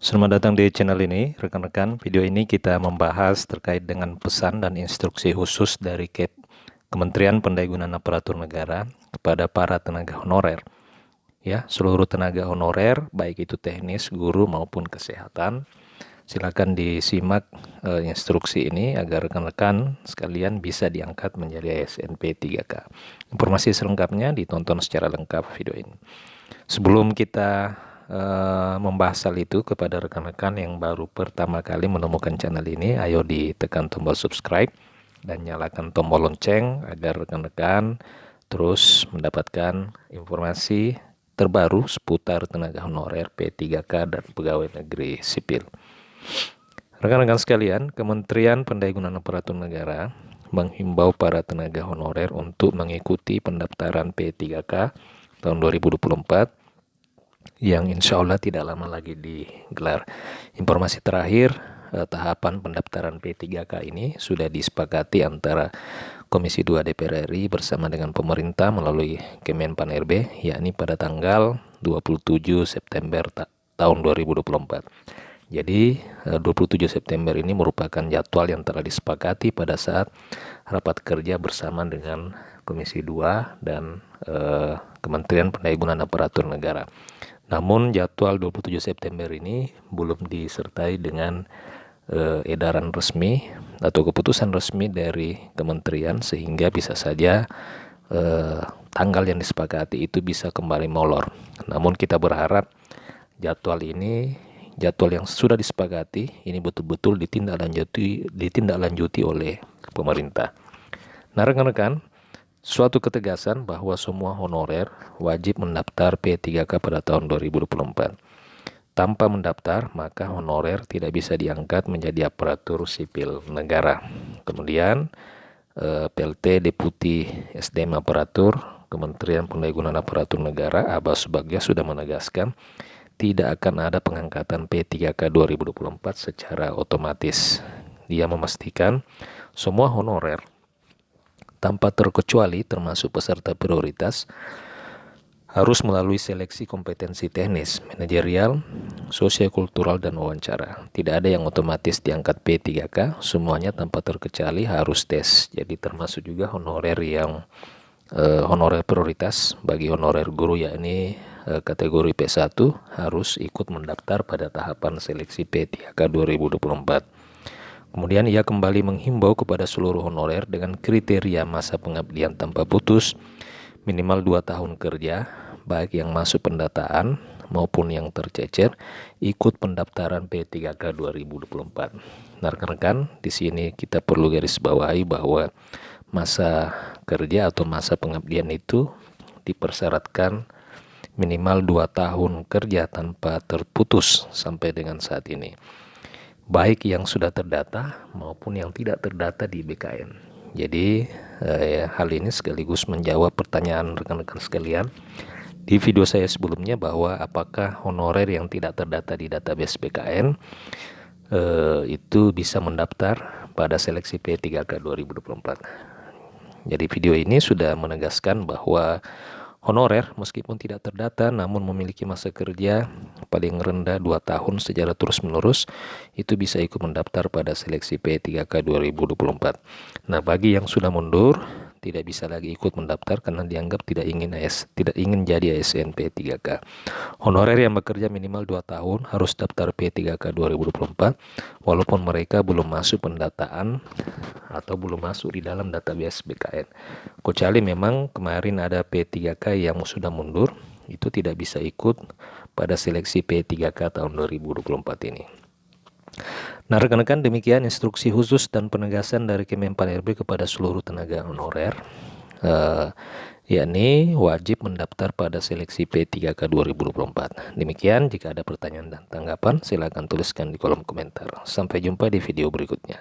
Selamat datang di channel ini, rekan-rekan. Video ini kita membahas terkait dengan pesan dan instruksi khusus dari Kementerian Pendayagunaan Aparatur Negara kepada para tenaga honorer. Ya, seluruh tenaga honorer, baik itu teknis, guru maupun kesehatan. Silakan disimak instruksi ini agar rekan-rekan sekalian bisa diangkat menjadi ASN P3K. Informasi selengkapnya ditonton secara lengkap video ini. Sebelum kita membahas hal itu kepada rekan-rekan yang baru pertama kali menemukan channel ini, ayo ditekan tombol subscribe dan nyalakan tombol lonceng agar rekan-rekan terus mendapatkan informasi terbaru seputar tenaga honorer P3K dan pegawai negeri sipil. Rekan-rekan sekalian, Kementerian Pendayagunaan Aparatur Negara menghimbau para tenaga honorer untuk mengikuti pendaftaran P3K tahun 2024 yang insya Allah tidak lama lagi digelar. Informasi terakhir, tahapan pendaftaran P3K ini sudah disepakati antara Komisi 2 DPR RI bersama dengan pemerintah melalui Kemenpan RB, yakni pada tanggal 27 September tahun 2024. Jadi 27 September ini merupakan jadwal yang telah disepakati pada saat rapat kerja bersama dengan Komisi 2 dan Kementerian Pendayagunaan Aparatur Negara. Namun jadwal 27 September ini belum disertai dengan edaran resmi atau keputusan resmi dari kementerian, sehingga bisa saja tanggal yang disepakati itu bisa kembali molor. Namun kita berharap jadwal yang sudah disepakati ini betul-betul ditindaklanjuti oleh pemerintah. Nah, rekan-rekan, suatu ketegasan bahwa semua honorer wajib mendaftar P3K pada tahun 2024. Tanpa mendaftar, maka honorer tidak bisa diangkat menjadi aparatur sipil negara. Kemudian, PLT Deputi SDM Aparatur Kementerian Pendayagunaan Aparatur Negara Abbas Subagja sudah menegaskan tidak akan ada pengangkatan P3K 2024 secara otomatis. Dia memastikan semua honorer tanpa terkecuali termasuk peserta prioritas harus melalui seleksi kompetensi teknis, manajerial, sosiokultural, dan wawancara. Tidak ada yang otomatis diangkat P3K, semuanya tanpa terkecuali harus tes. Jadi termasuk juga honorer yang honorer prioritas bagi honorer guru, yakni kategori P1 harus ikut mendaftar pada tahapan seleksi P3K 2024. Kemudian ia kembali menghimbau kepada seluruh honorer dengan kriteria masa pengabdian tanpa putus minimal 2 tahun kerja, baik yang masuk pendataan maupun yang tercecer, ikut pendaftaran P3K 2024. Nah, rekan-rekan, di sini kita perlu garis bawahi bahwa masa kerja atau masa pengabdian itu dipersyaratkan minimal 2 tahun kerja tanpa terputus sampai dengan saat ini, baik yang sudah terdata maupun yang tidak terdata di BKN. Jadi hal ini sekaligus menjawab pertanyaan rekan-rekan sekalian di video saya sebelumnya bahwa apakah honorer yang tidak terdata di database BKN itu bisa mendaftar pada seleksi P3K 2024. Jadi video ini sudah menegaskan bahwa honorer meskipun tidak terdata namun memiliki masa kerja paling rendah 2 tahun secara terus-menerus itu bisa ikut mendaftar pada seleksi P3K 2024. Nah, bagi yang sudah mundur tidak bisa lagi ikut mendaftar karena dianggap tidak ingin jadi ASN P3K. Honorer yang bekerja minimal 2 tahun harus daftar P3K 2024 walaupun mereka belum masuk pendataan atau belum masuk di dalam database BKN. Kecuali memang kemarin ada P3K yang sudah mundur, itu tidak bisa ikut pada seleksi P3K tahun 2024 ini. Nah, rekan-rekan, demikian instruksi khusus dan penegasan dari Kemenpan RB kepada seluruh tenaga honorer, yakni wajib mendaftar pada seleksi P3K 2024. Demikian, jika ada pertanyaan dan tanggapan, silakan tuliskan di kolom komentar. Sampai jumpa di video berikutnya.